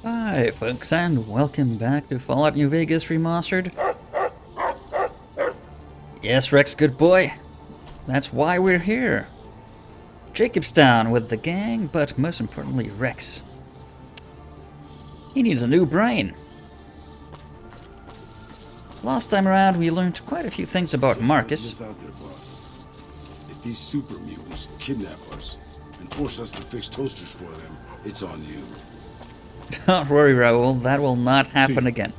Hi, folks, and welcome back to Fallout New Vegas Remastered. Yes, Rex, good boy. That's why we're here. Jacobstown with the gang, but most importantly, Rex. He needs a new brain. Last time around, we learned quite a few things about Marcus. Out there, boss. If these super mutants kidnap us and force us to fix toasters for them, it's on you. Don't worry, Raoul, that will not happen again.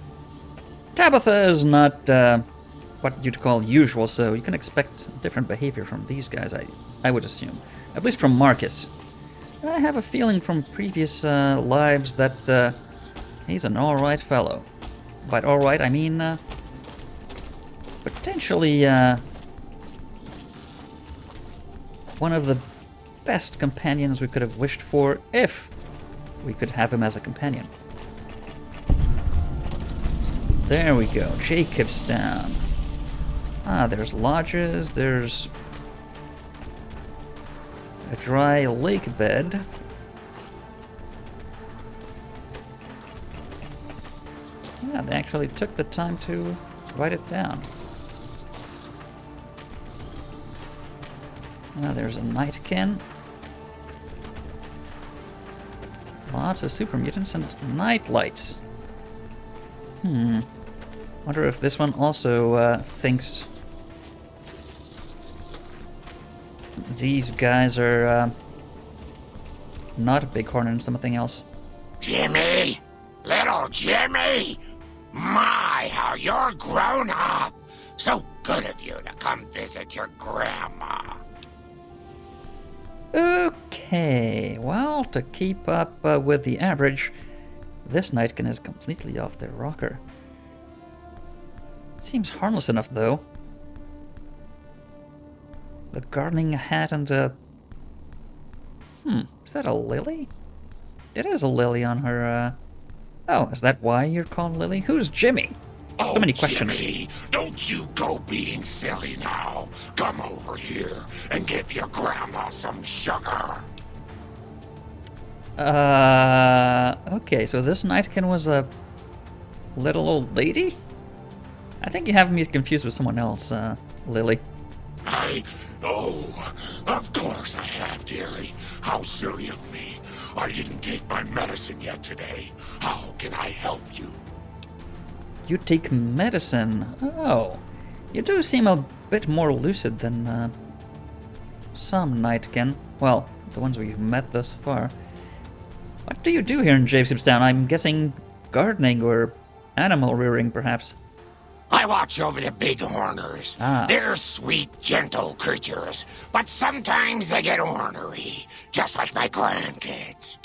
Tabitha is not what you'd call usual, so you can expect different behavior from these guys, I would assume. At least from Marcus. I have a feeling from previous lives that he's an alright fellow. By alright, I mean potentially one of the best companions we could have wished for if we could have him as a companion. There we go, Jacobstown. Ah, there's lodges, there's a dry lake bed. Yeah, they actually took the time to write it down. There's a nightkin. Lots of super mutants and night lights. Wonder if this one also thinks these guys are not a bighorn and something else. Jimmy! Little Jimmy! My, how you're grown up! So good of you to come visit your grandma. Okay, well, to keep up with the average, this nightkin is completely off their rocker. Seems harmless enough, though. The gardening hat and a... is that a lily? It is a lily on her, Oh, is that why you're called Lily? Who's Jimmy? Oh, So many questions. Jimmy, don't you go being silly now. Come over here and give your grandma some sugar. Okay, so this nightkin was a little old lady? I think you have me confused with someone else, Lily. Oh, of course I have, dearie. How silly of me. I didn't take my medicine yet today. How can I help you? You take medicine. Oh, you do seem a bit more lucid than some nightkin. Well, the ones we've met thus far. What do you do here in Jacobstown? I'm guessing gardening or animal rearing, perhaps. I watch over the bighorners. Ah. They're sweet, gentle creatures, but sometimes they get ornery, just like my grandkids.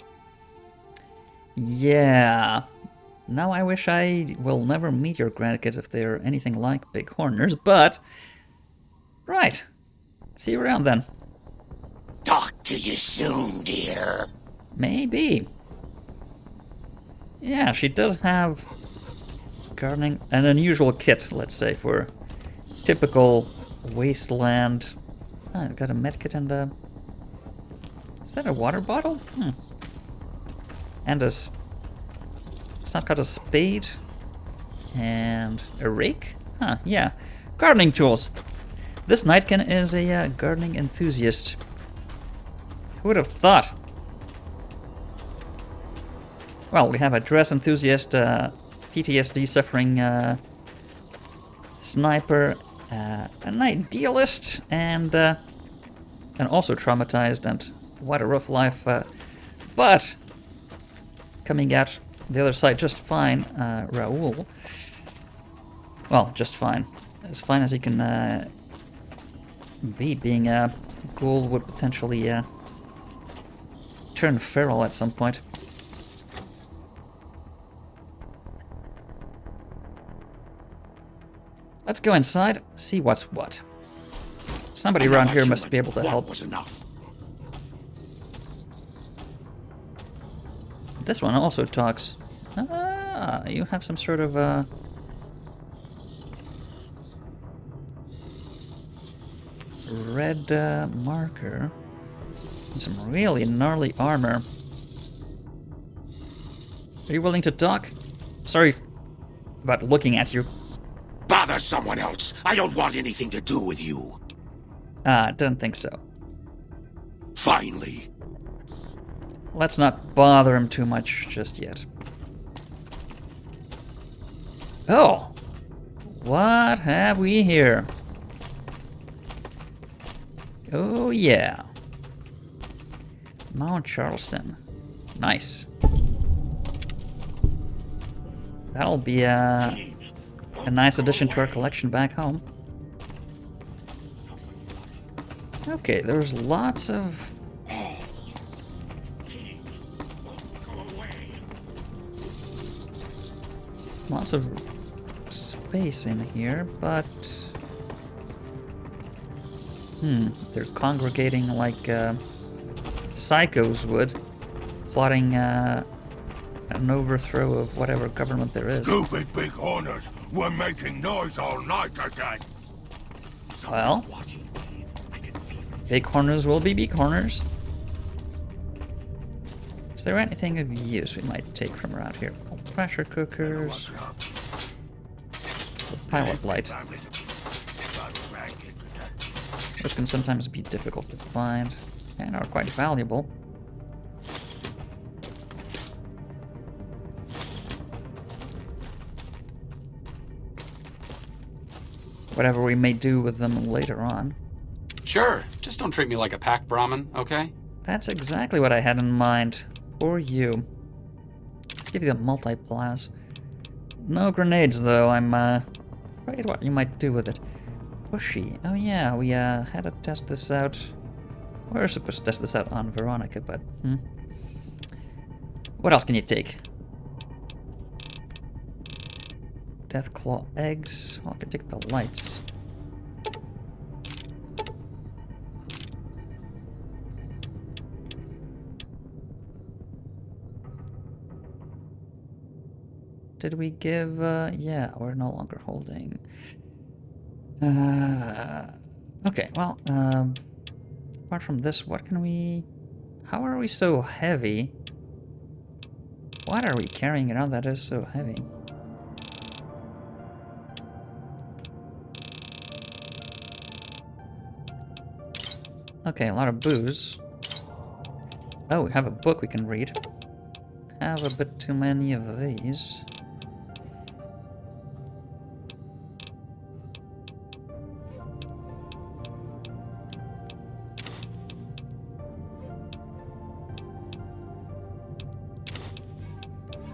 Yeah. Now I wish I will never meet your grandkids if they're anything like bighorners, but... Right. See you around then. Talk to you soon, dear. Maybe. Yeah, she does have gardening, an unusual kit, let's say, for typical wasteland. Ah, got a medkit and a... Is that a water bottle? And a... It's not got a spade. And a rake? Huh, yeah. Gardening tools. This nightkin is a gardening enthusiast. Who would have thought? Well, we have a dress enthusiast, PTSD suffering sniper, an idealist, and also traumatized and what a rough life, but coming out the other side just fine, Raoul. Well, just fine. As fine as he can be. Being a ghoul would potentially turn feral at some point. Let's go inside, see what's what. Somebody around here must be able to help. Was enough. This one also talks. Ah, you have some sort of red marker and some really gnarly armor. Are you willing to talk? Sorry about looking at you. Bother someone else. I don't want anything to do with you. Don't think so. Finally. Let's not bother him too much just yet. Oh! What have we here? Oh yeah. Mount Charleston. Nice. That'll be a nice addition to our collection back home. Okay, there's lots of... lots of space in here, but... they're congregating like psychos would, plotting an overthrow of whatever government there is. Stupid big horners were making noise all night again. Well, big corners will be big corners. Is there anything of use we might take from around here? Oh, pressure cookers. A pilot light. Those can sometimes be difficult to find and are quite valuable. Whatever we may do with them later on. Sure, just don't treat me like a pack Brahmin, okay? That's exactly what I had in mind for you. Let's give you the multi-blast. No grenades, though. I'm afraid what you might do with it. Bushy. Oh yeah, we had to test this out. We were supposed to test this out on Veronica, but what else can you take? Deathclaw eggs. Well, I could take the lights. Did we give, yeah, we're no longer holding. Okay, well, apart from this, what can we... How are we so heavy? What are we carrying around that is so heavy? Okay, a lot of booze. Oh, we have a book we can read. Have a bit too many of these.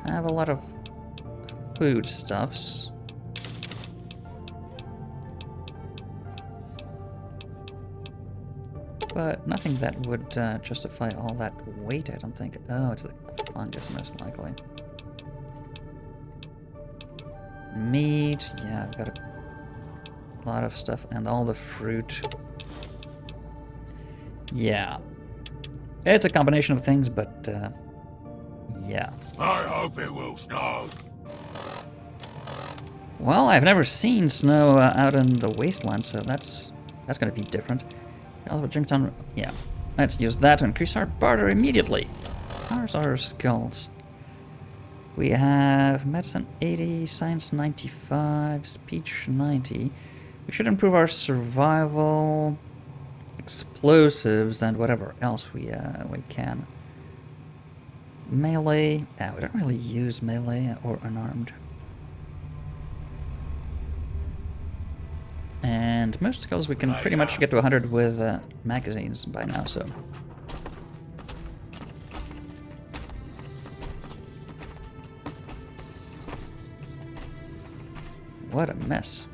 Have a lot of foodstuffs. But nothing that would justify all that weight, I don't think. Oh, it's the fungus, most likely. Meat, yeah, I've got a lot of stuff, and all the fruit. Yeah. It's a combination of things, but, yeah. I hope it will snow. Well, I've never seen snow out in the wasteland, so that's going to be different. Jacobstown, yeah. Let's use that to increase our barter immediately. How's our skulls? We have medicine 80, science 95, speech 90. We should improve our survival, explosives, and whatever else we can. Melee. We don't really use melee or unarmed. And most skills we can pretty much get to 100 with magazines by now, so. What a mess.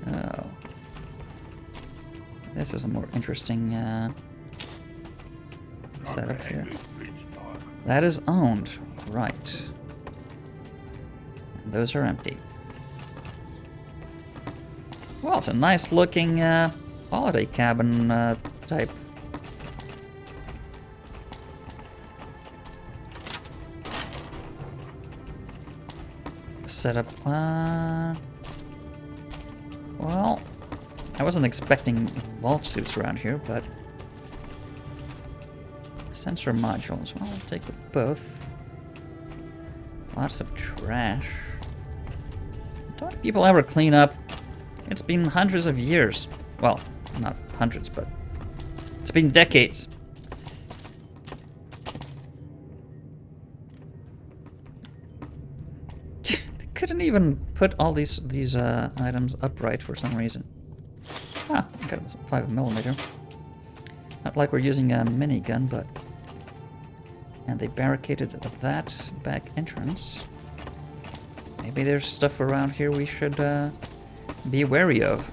Oh. This is a more interesting setup here. That is owned, right. Those are empty. Well, it's a nice looking holiday cabin type. Setup. Well, I wasn't expecting vault suits around here, but Sensor modules. Well, I'll take both. Lots of trash. Don't people ever clean up? It's been hundreds of years. Well, not hundreds, but it's been decades. They couldn't even put all these items upright for some reason. Ah, I got a 5mm. Not like we're using a minigun, but... And they barricaded that back entrance. Maybe there's stuff around here we should be wary of.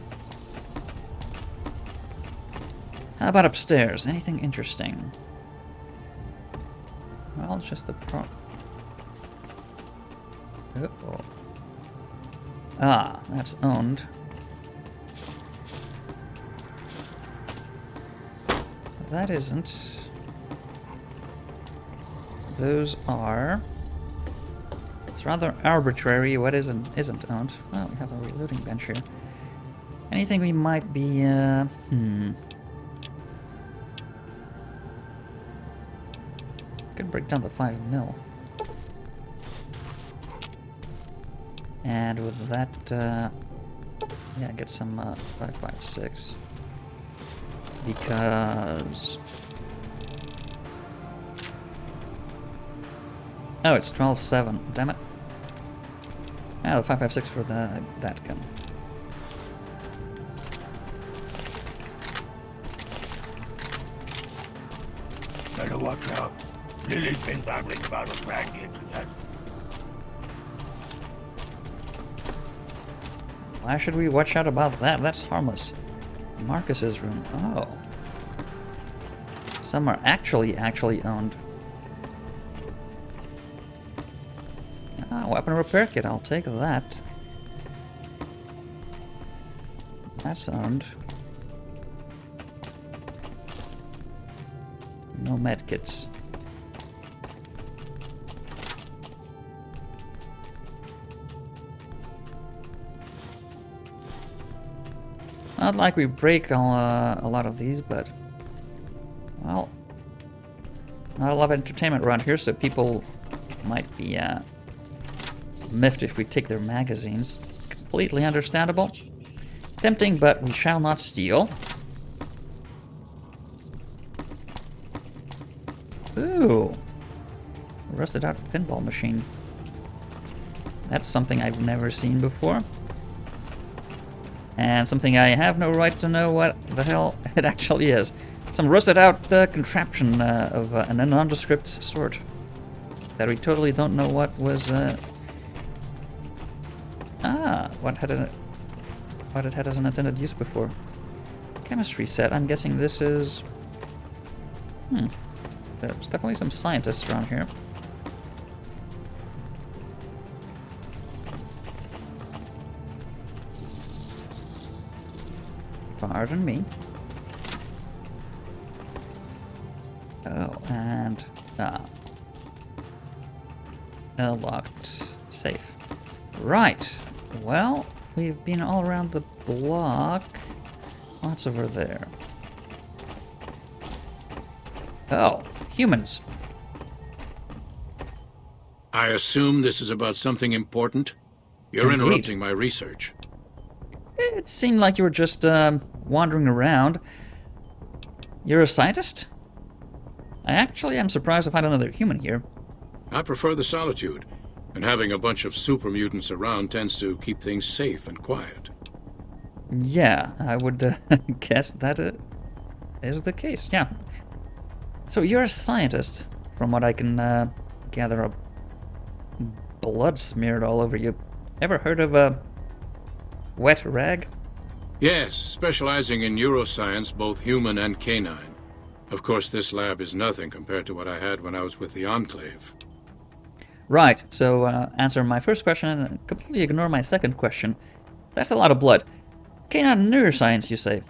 How about upstairs? Anything interesting? Well, it's just the Uh-oh. Ah, that's owned. That isn't. Those are. It's rather arbitrary what isn't owned. Well, we have a reloading bench here. Anything we might be Could break down the 5mm. And with that yeah, get some 5.56. Because... Oh, it's 12.7. Damn it. Ah, the 5.56 for that gun. Better watch out. Lily's been babbling about her grandkids again. Why should we watch out about that? That's harmless. Marcus's room. Oh. Some are actually owned. Ah, weapon repair kit. I'll take that. That's owned. No medkits. Not like we break a lot of these, but... Well... Not a lot of entertainment around here, so people might be miffed if we take their magazines. Completely understandable. Tempting, but we shall not steal. Ooh! Rusted out pinball machine. That's something I've never seen before. And something I have no right to know what the hell it actually is. Some rusted out contraption of a nondescript sort. That we totally don't know what was... what it had as an intended use before. Chemistry set. I'm guessing this is... There's definitely some scientists around here. Pardon me. Oh, and... a locked safe. Right. Well, we've been all around the block. What's over there? Oh, humans. I assume this is about something important? You're Indeed. interrupting my research. It seemed like you were just wandering around. You're a scientist? I actually am surprised to find another human here. I prefer the solitude, and having a bunch of super mutants around tends to keep things safe and quiet. Yeah, I would guess that is the case, yeah. So you're a scientist, from what I can gather. Blood smeared all over you. Ever heard of a wet rag? Yes, specializing in neuroscience, both human and canine. Of course, this lab is nothing compared to what I had when I was with the Enclave. Right, so answer my first question and completely ignore my second question. That's a lot of blood. Canine neuroscience, you say?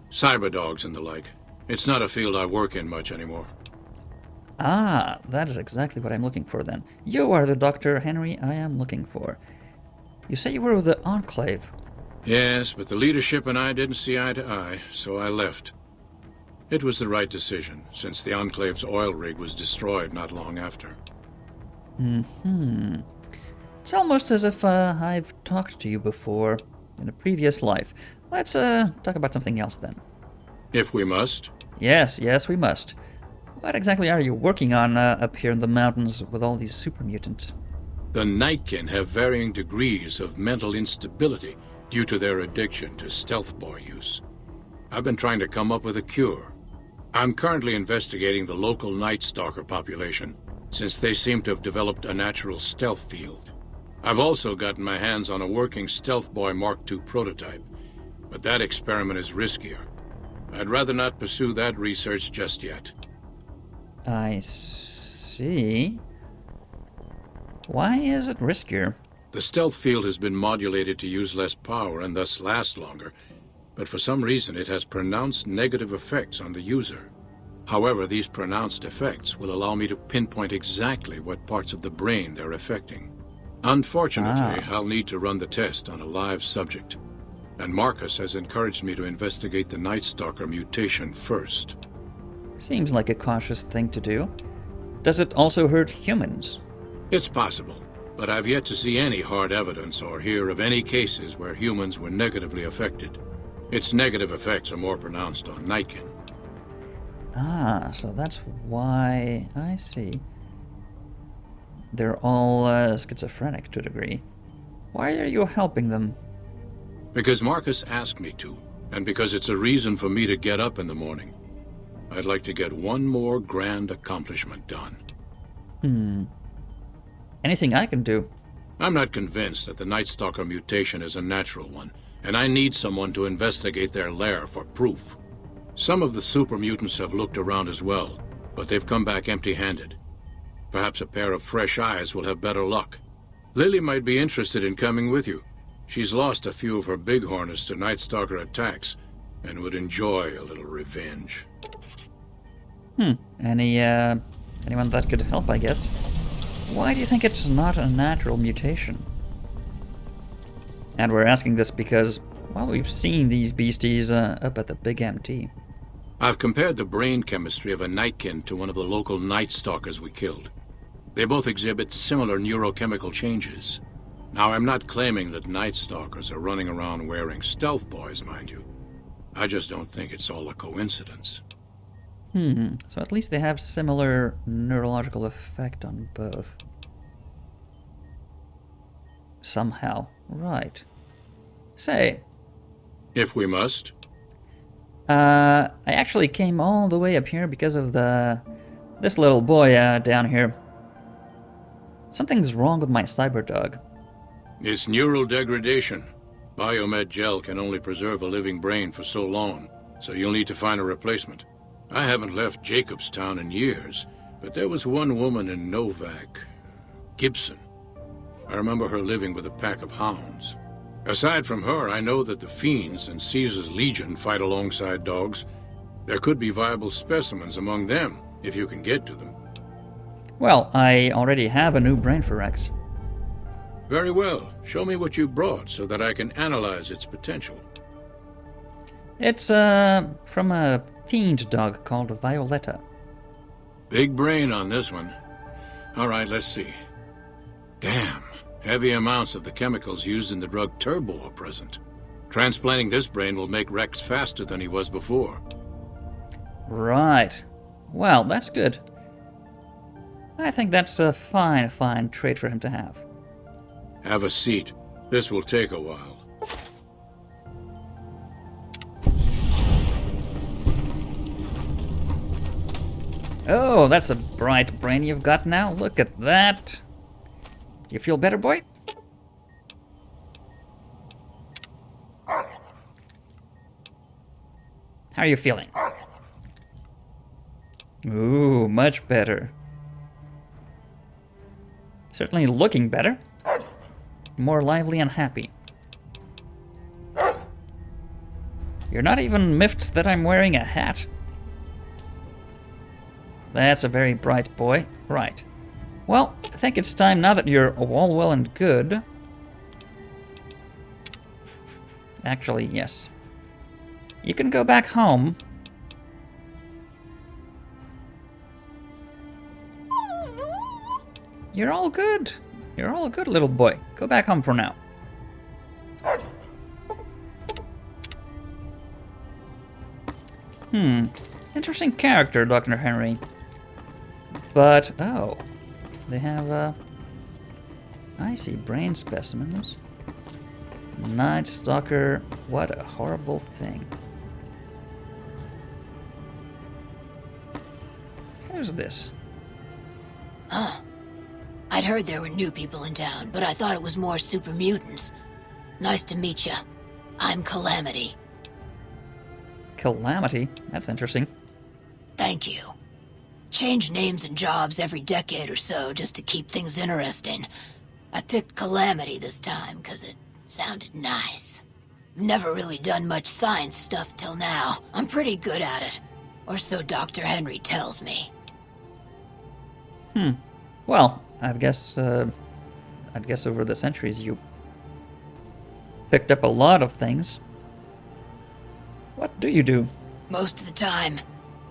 Cyberdogs and the like. It's not a field I work in much anymore. Ah, that is exactly what I'm looking for then. You are the Dr. Henry I am looking for. You say you were with the Enclave. Yes, but the leadership and I didn't see eye to eye, so I left. It was the right decision, since the Enclave's oil rig was destroyed not long after. It's almost as if I've talked to you before, in a previous life. Let's talk about something else then. If we must. Yes, we must. What exactly are you working on up here in the mountains with all these super mutants? The Nightkin have varying degrees of mental instability due to their addiction to stealth boy use. I've been trying to come up with a cure. I'm currently investigating the local Night Stalker population, since they seem to have developed a natural stealth field. I've also gotten my hands on a working Stealth Boy Mark II prototype, but that experiment is riskier. I'd rather not pursue that research just yet. I see. Why is it riskier? The stealth field has been modulated to use less power and thus last longer, but for some reason it has pronounced negative effects on the user. However, these pronounced effects will allow me to pinpoint exactly what parts of the brain they're affecting. Unfortunately, I'll need to run the test on a live subject, and Marcus has encouraged me to investigate the Night Stalker mutation first. Seems like a cautious thing to do. Does it also hurt humans? It's possible, but I've yet to see any hard evidence or hear of any cases where humans were negatively affected. Its negative effects are more pronounced on Nightkin. So that's why... I see. They're all schizophrenic to a degree. Why are you helping them? Because Marcus asked me to, and because it's a reason for me to get up in the morning. I'd like to get one more grand accomplishment done. Anything I can do? I'm not convinced that the Night Stalker mutation is a natural one, and I need someone to investigate their lair for proof. Some of the super mutants have looked around as well, but they've come back empty-handed. Perhaps a pair of fresh eyes will have better luck. Lily might be interested in coming with you. She's lost a few of her bighorners to Night Stalker attacks, and would enjoy a little revenge. Anyone that could help, I guess. Why do you think it's not a natural mutation? And we're asking this because, well, we've seen these beasties up at the Big MT. I've compared the brain chemistry of a Nightkin to one of the local Night Stalkers we killed. They both exhibit similar neurochemical changes. Now, I'm not claiming that Night Stalkers are running around wearing stealth boys, mind you. I just don't think it's all a coincidence. So at least they have similar neurological effect on both. Somehow. Right. Say. If we must. I actually came all the way up here because of this little boy down here. Something's wrong with my cyber dog. It's neural degradation. Biomed gel can only preserve a living brain for so long, so you'll need to find a replacement. I haven't left Jacobstown in years, but there was one woman in Novak, Gibson. I remember her living with a pack of hounds. Aside from her, I know that the Fiends and Caesar's Legion fight alongside dogs. There could be viable specimens among them, if you can get to them. Well, I already have a new brain for Rex. Very well. Show me what you brought so that I can analyze its potential. It's from a fiend dog called Violetta. Big brain on this one. All right, let's see. Damn. Heavy amounts of the chemicals used in the drug Turbo are present. Transplanting this brain will make Rex faster than he was before. Right. Well, that's good. I think that's a fine trait for him to have. Have a seat. This will take a while. Oh, that's a bright brain you've got now. Look at that. Do you feel better, boy? How are you feeling? Ooh, much better. Certainly looking better. More lively and happy. You're not even miffed that I'm wearing a hat. That's a very bright boy. Right. Well, I think it's time now that you're all well and good. Actually, yes. You can go back home. You're all good. You're all good, little boy. Go back home for now. Interesting character, Dr. Henry. But, oh, they have, I see, brain specimens. Night Stalker, what a horrible thing. Who's this? Huh. I'd heard there were new people in town, but I thought it was more super mutants. Nice to meet ya. I'm Calamity. Calamity? That's interesting. Thank you. Change names and jobs every decade or so just to keep things interesting. I picked Calamity this time because it sounded nice. Never really done much science stuff till now. I'm pretty good at it. Or so Dr. Henry tells me. Well, I'd guess over the centuries you picked up a lot of things. What do you do? Most of the time,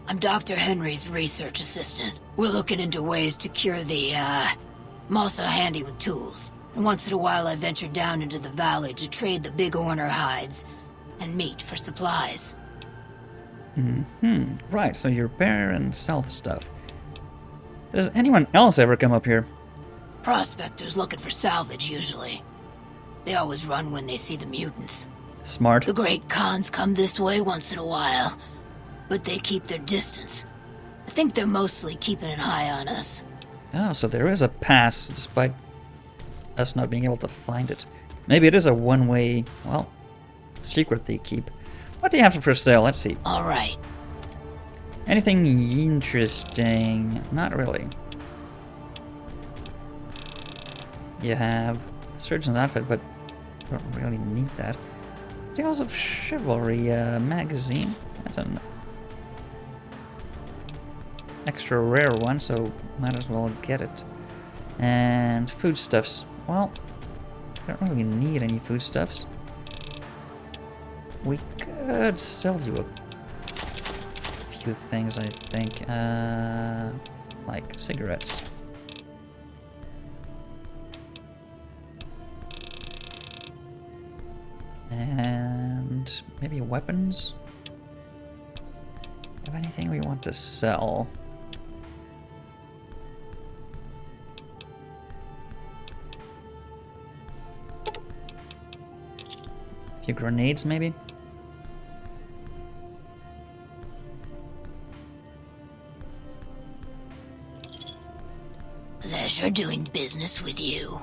I'm Dr. Henry's research assistant. We're looking into ways to cure the, I'm also handy with tools. And once in a while I venture down into the valley to trade the big Orner hides and meat for supplies. Right, so you repair and sell stuff. Does anyone else ever come up here? Prospectors looking for salvage, usually. They always run when they see the mutants. Smart. The great Khans come this way once in a while, but they keep their distance. I think they're mostly keeping an eye on us. Oh, so there is a pass, despite us not being able to find it. Maybe it is a one-way, well, secret they keep. What do you have for sale? Let's see. All right. Anything interesting? Not really. You have Surgeon's outfit, but don't really need that. Tales of Chivalry magazine. That's an extra rare one, so might as well get it. And foodstuffs. Well, I don't really need any foodstuffs. We could sell you a few things, I think. Like cigarettes. And maybe weapons? Have anything we want to sell? A few grenades, maybe? Pleasure doing business with you.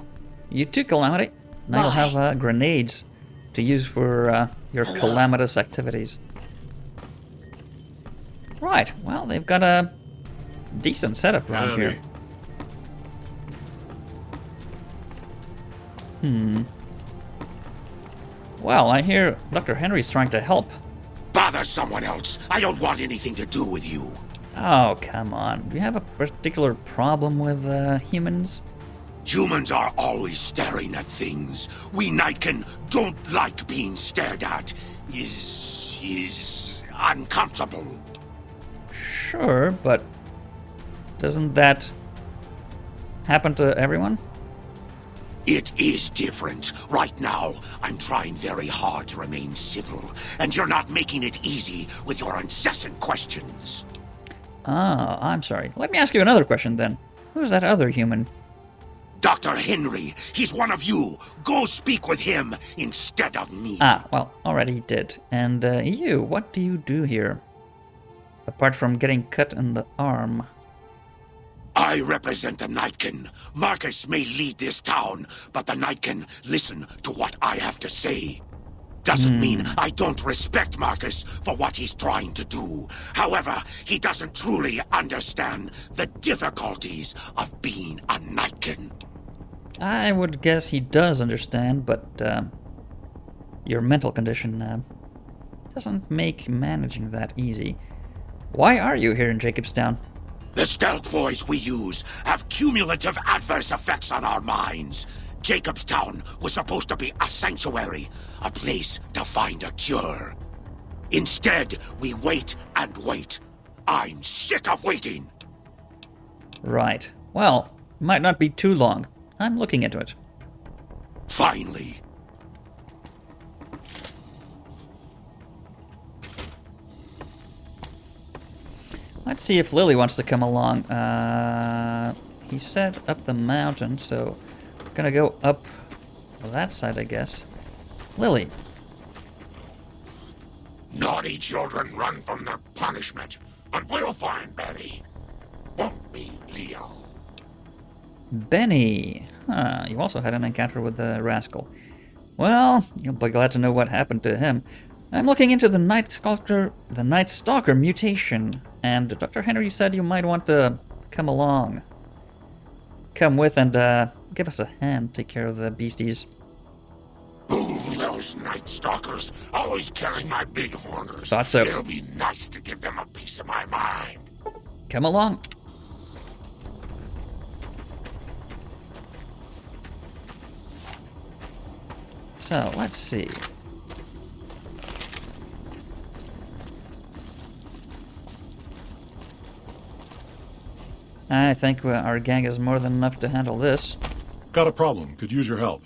You too, Calamity. Now you'll Bye. have grenades to use for your Hello. calamitous activities. Right, well, they've got a decent setup around Howdy. here. Well, I hear Dr. Henry's trying to help. Bother someone else. I don't want anything to do with you. Oh, come on. Do you have a particular problem with humans? Humans are always staring at things. We Nightkin don't like being stared at. Is uncomfortable. Sure, but doesn't that happen to everyone? It is different. Right now, I'm trying very hard to remain civil, and you're not making it easy with your incessant questions. Ah, I'm sorry. Let me ask you another question then. Who's that other human? Dr. Henry, he's one of you. Go speak with him instead of me. Ah, well, already did. And you, what do you do here? Apart from getting cut in the arm. I represent the Nightkin. Marcus may lead this town, but the Nightkin listen to what I have to say. Doesn't mean I don't respect Marcus for what he's trying to do. However, he doesn't truly understand the difficulties of being a Nightkin. I would guess he does understand, but your mental condition doesn't make managing that easy. Why are you here in Jacobstown? The stealth boys we use have cumulative adverse effects on our minds. Jacobstown was supposed to be a sanctuary, a place to find a cure. Instead, we wait and wait. I'm sick of waiting. Right. Well, Might not be too long. I'm looking into it. Finally. Let's see if Lily wants to come along. He said up the mountain, so we're gonna go up that side, I guess. Lily. Naughty children run from their punishment, but we'll find Betty. Won't we, Leo? Benny. Huh, you also had an encounter with the rascal. Well, you'll be glad to know what happened to him. I'm looking into the Night Stalker mutation, and Dr. Henry said you might want to come along. Come with and give us a hand, take care of the beasties. Ooh, those Night Stalkers, always killing my bighorners. Thought so. It'll be nice to give them a piece of my mind. Come along. So, let's see. I think our gang is more than enough to handle this. Got a problem. Could use your help.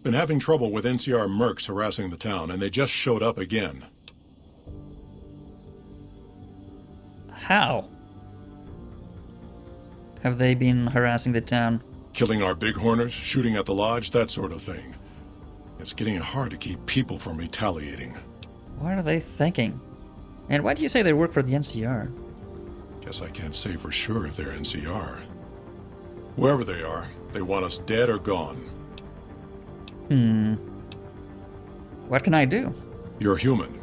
Been having trouble with NCR mercs harassing the town, and they just showed up again. How? Have they been harassing the town? Killing our bighorners, shooting at the lodge, that sort of thing. It's getting hard to keep people from retaliating. What are they thinking? And why do you say they work for the NCR? Guess I can't say for sure if they're NCR. Wherever they are, they want us dead or gone. What can I do? You're human.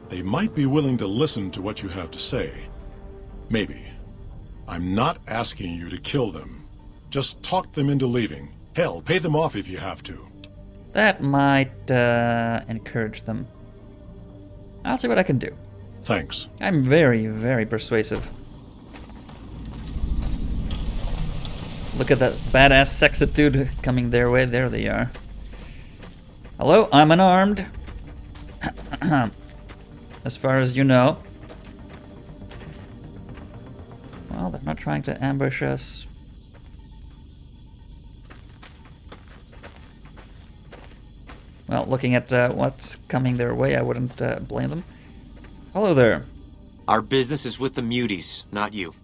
They might be willing to listen to what you have to say. Maybe. I'm not asking you to kill them. Just talk them into leaving. Hell, pay them off if you have to. That might encourage them. I'll see what I can do. Thanks. I'm very, very persuasive. Look at that badass sexitude coming their way. There they are. Hello, I'm unarmed. As far as you know. Well, they're not trying to ambush us. Well, looking at what's coming their way, I wouldn't blame them. Hello there. Our business is with the muties, not you.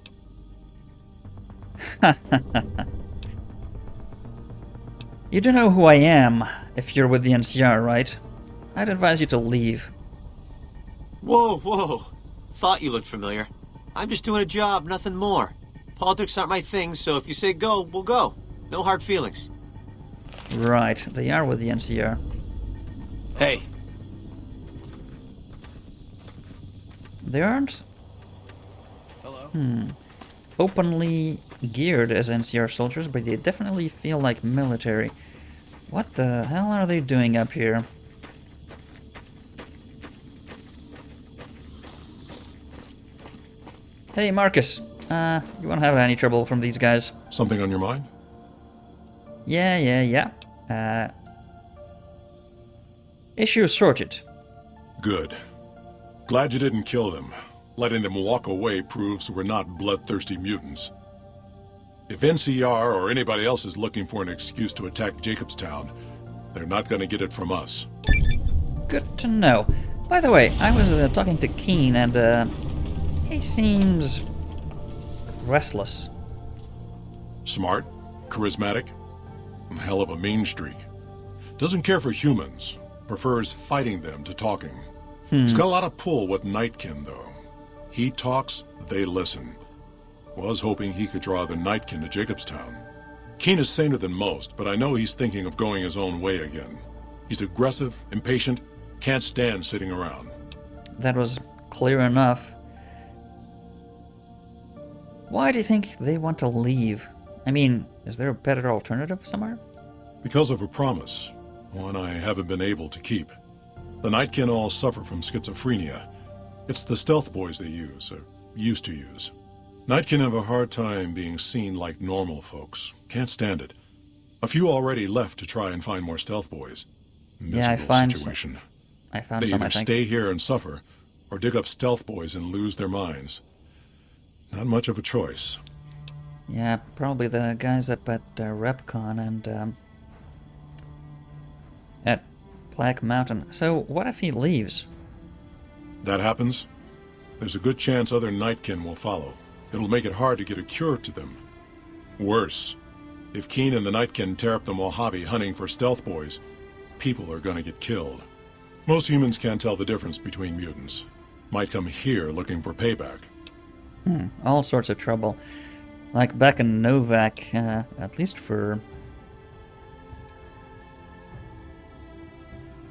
You do know who I am, if you're with the NCR, right? I'd advise you to leave. Whoa, whoa. Thought you looked familiar. I'm just doing a job, nothing more. Politics aren't my thing, so if you say go, we'll go. No hard feelings. Right, they are with the NCR. Hey. They aren't... openly geared as NCR soldiers, but they definitely feel like military. What the hell are they doing up here? Hey, Marcus. You won't have any trouble from these guys. Something on your mind? Yeah. Issue sorted. Good. Glad you didn't kill them. Letting them walk away proves we're not bloodthirsty mutants. If NCR or anybody else is looking for an excuse to attack Jacobstown, they're not gonna get it from us. Good to know. By the way, I was talking to Keen, and he seems restless. Smart, charismatic, hell of a mean streak. Doesn't care for humans, prefers fighting them to talking. He's got a lot of pull with Nightkin, though. He talks, they listen. Was hoping he could draw the Nightkin to Jacobstown. Keen is saner than most, but I know he's thinking of going his own way again. He's aggressive, impatient, can't stand sitting around. That was clear enough. Why do you think they want to leave? I mean, is there a better alternative somewhere? Because of a promise, one I haven't been able to keep. The Nightkin all suffer from schizophrenia. It's the stealth boys they use, or used to use. Nightkin have a hard time being seen like normal folks. Can't stand it. A few already left to try and find more stealth boys. Miserable situation. I found They some, either I think. stay here and suffer, or dig up stealth boys and lose their minds. Not much of a choice. Yeah, probably the guys up at RepCon and at Black Mountain. So what if he leaves? That happens, there's a good chance other Nightkin will follow. It'll make it hard to get a cure to them. Worse, if Keen and the Nightkin tear up the Mojave hunting for stealth boys, people are gonna get killed. Most humans can't tell the difference between mutants. Might come here looking for payback. All sorts of trouble. Like back in Novak, at least for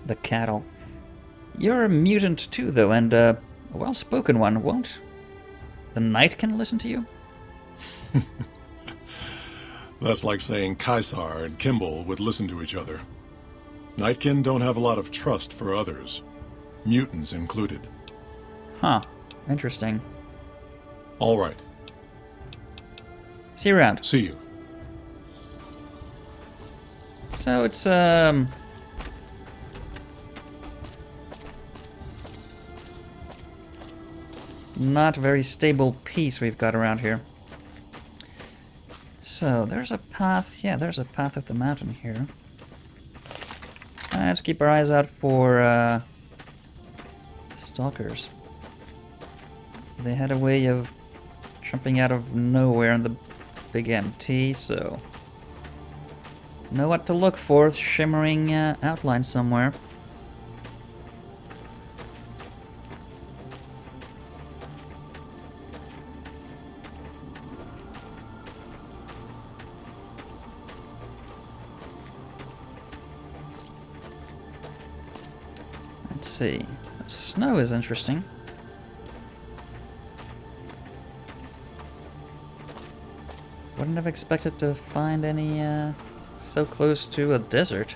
the cattle. You're a mutant too, though, and a well-spoken one. Won't the Nightkin listen to you? That's like saying Caesar and Kimball would listen to each other. Nightkin don't have a lot of trust for others, mutants included. Huh. Interesting. All right. See you around. See you. So it's, not very stable piece we've got around here. So there's a path. Yeah, there's a path up the mountain here. Let's keep our eyes out for stalkers. They had a way of jumping out of nowhere in the big MT, so know what to look for. Shimmering outline somewhere. Let's see. Snow is interesting. Wouldn't have expected to find any so close to a desert.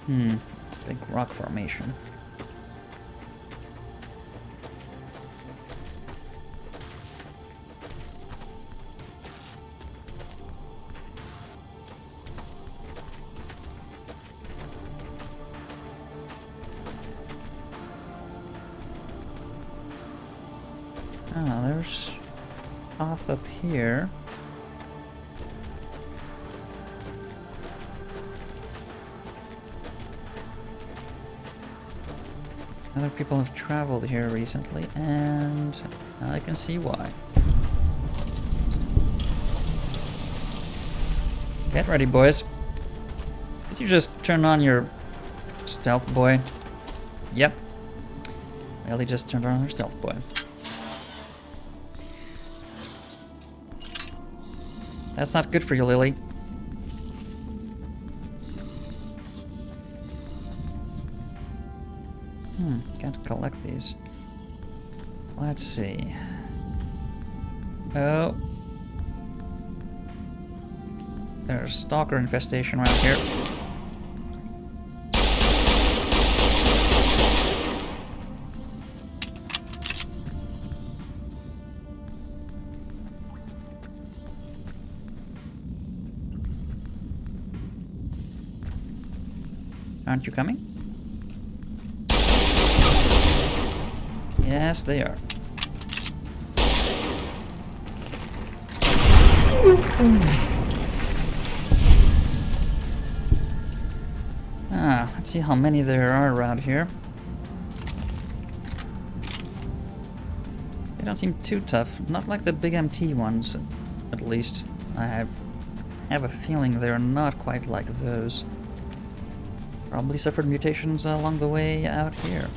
Big rock formation. Ah, there's path up here. Other people have traveled here recently, and I can see why. Get ready, boys. Did you just turn on your stealth boy? Yep. Ellie just turned on her stealth boy. That's not good for you, Lily. Can't collect these. Let's see. Oh. There's stalker infestation around here. Aren't you coming? Yes, they are. Let's see how many there are around here. They don't seem too tough. Not like the big MT ones, at least. I have a feeling they're not quite like those. Probably suffered mutations along the way out here.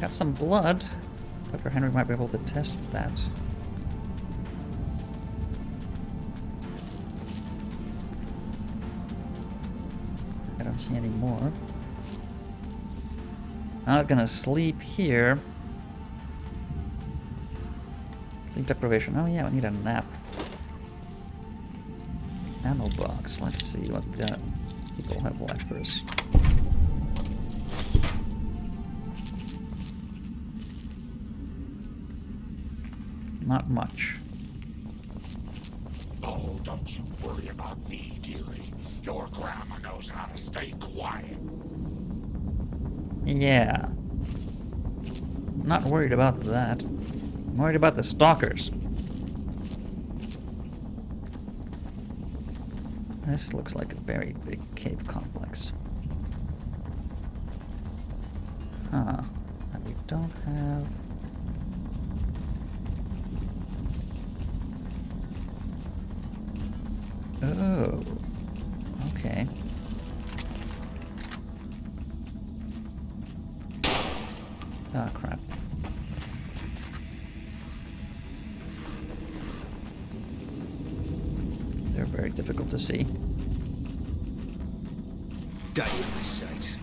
Got some blood. Dr. Henry might be able to test that. I don't see any more. Not gonna sleep here. Sleep deprivation. Oh yeah, we need a nap. Ammo box. Let's see what people have left for us. Not much. Oh, don't you worry about me, dearie. Your grandma knows how to stay quiet. Yeah. not worried about that. I'm worried about the stalkers. This looks like a very big cave complex. Huh. And we don't have... Oh. Okay. Ah, crap. They're very difficult to see. Got you in my sights.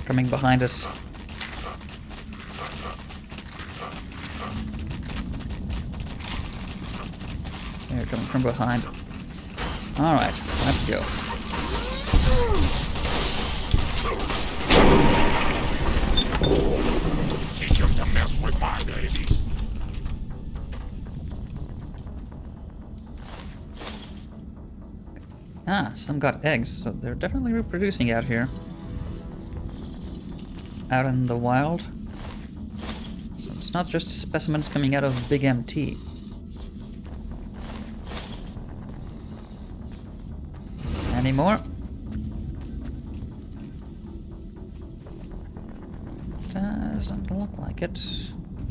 Coming behind us. They're coming from behind. Alright, let's go. Teach him to mess with my ladies. Ah, some got eggs, so they're definitely reproducing out here. Out in the wild. So it's not just specimens coming out of Big MT. Any more? Doesn't look like it.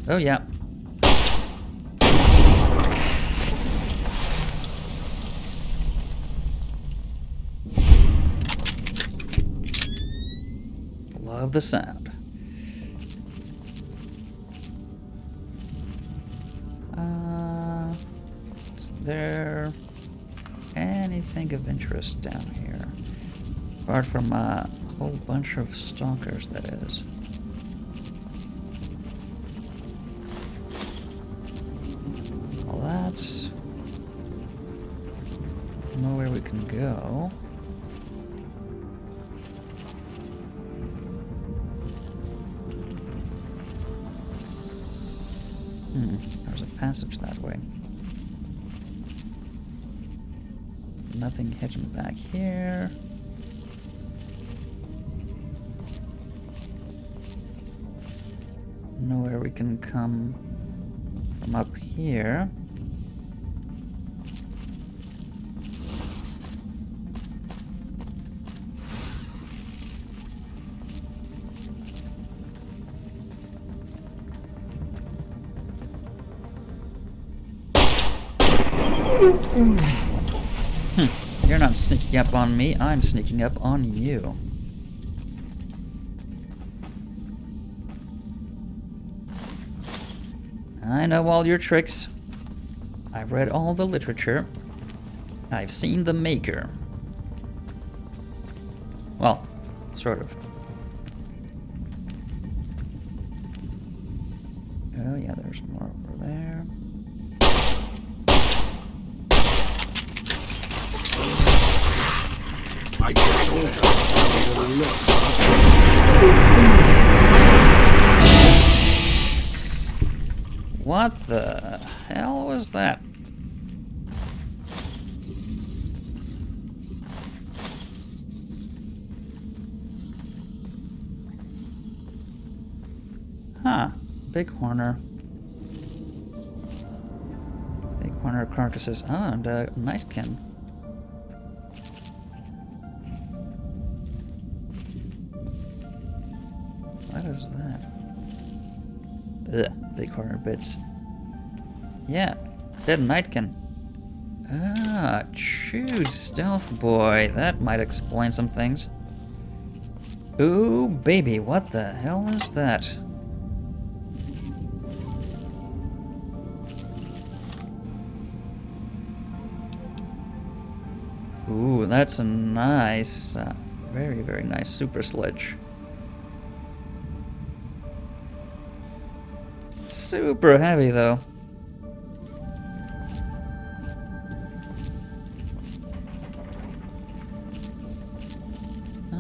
Oh yeah. Love the sound. Is there anything of interest down here? Apart from a whole bunch of stalkers, that is. Well, that's nowhere we can go. There's a passage that way. Nothing hidden back here. Nowhere we can come from up here. You're not sneaking up on me, I'm sneaking up on you. I know all your tricks. I've read all the literature. I've seen the maker. Well, sort of. Oh yeah, there's more over there. I guess What the hell was that? Huh. Big horner. Big horner carcasses. Ah, and a nightkin. What is that? Ugh, big horner bits. Yeah, dead nightkin. Ah, chewed stealth boy. That might explain some things. Ooh, baby, what the hell is that? Ooh, that's a nice, very, very nice super sledge. Super heavy, though.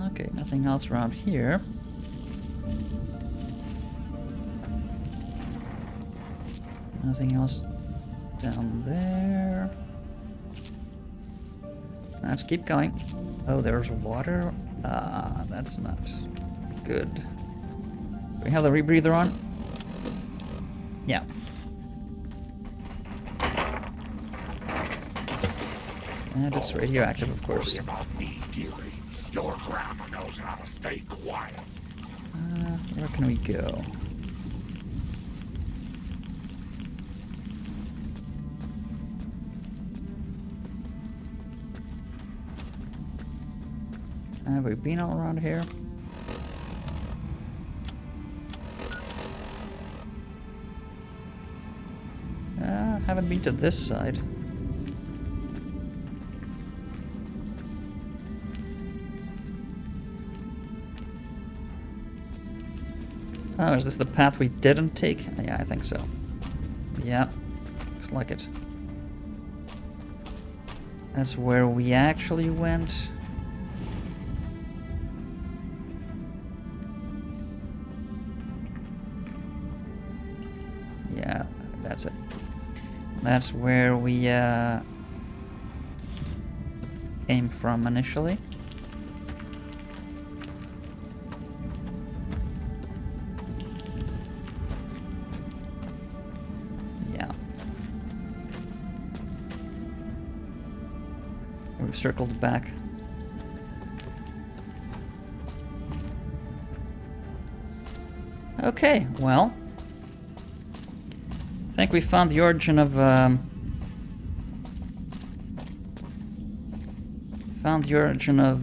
Okay, nothing else around here. Nothing else Down there. Let's keep going. Oh, there's water. Ah, that's not good. Do we have the rebreather on? Yeah. And it's radioactive, of course. About me, dearie. Your grandma knows how to stay quiet. Where can we go? Have we been all around here? Haven't been to this side. Oh, is this the path we didn't take? Yeah, I think so. Yeah, looks like it. That's where we actually went. Yeah, that's it. That's where we came from initially. Yeah. We've circled back. Okay, well. I think we found the origin of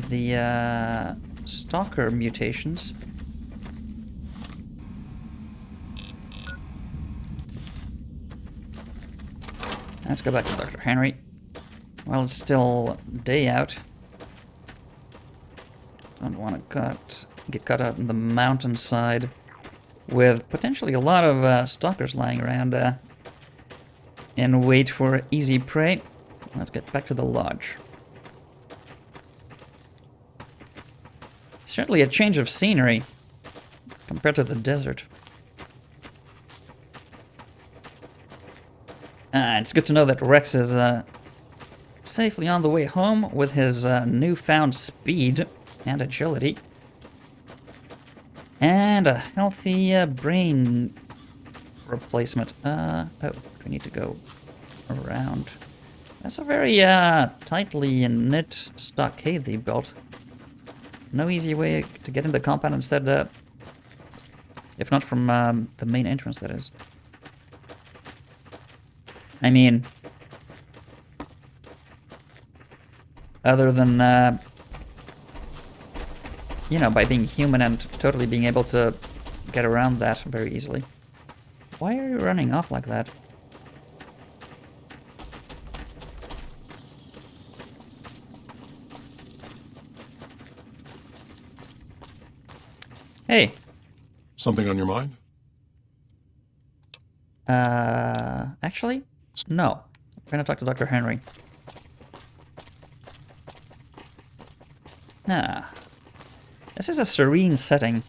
the stalker mutations. Let's go back to Dr. Henry. Well, it's still day out. Don't want to get caught out in the mountainside with potentially a lot of stalkers lying around in wait for easy prey. Let's get back to the lodge. Certainly a change of scenery compared to the desert. It's good to know that Rex is safely on the way home with his newfound speed and agility. And a healthy brain replacement. Oh, we need to go around. That's a very tightly knit stockade they built. No easy way to get in the compound instead, if not from the main entrance, that is. I mean, other than, you know, by being human and totally being able to get around that very easily. Why are you running off like that? Hey. Something on your mind? Actually, no. I'm gonna talk to Dr. Henry. This is a serene setting.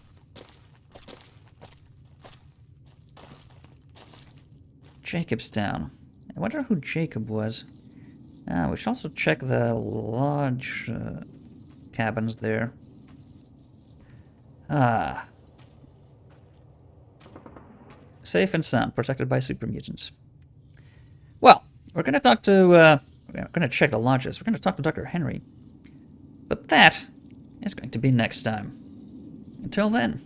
Jacobstown. I wonder who Jacob was. We should also check the lodge cabins there. Safe and sound, protected by super mutants. Well, we're gonna talk to, we're gonna check the lodges. We're gonna talk to Dr. Henry. But that is going to be next time. Until then.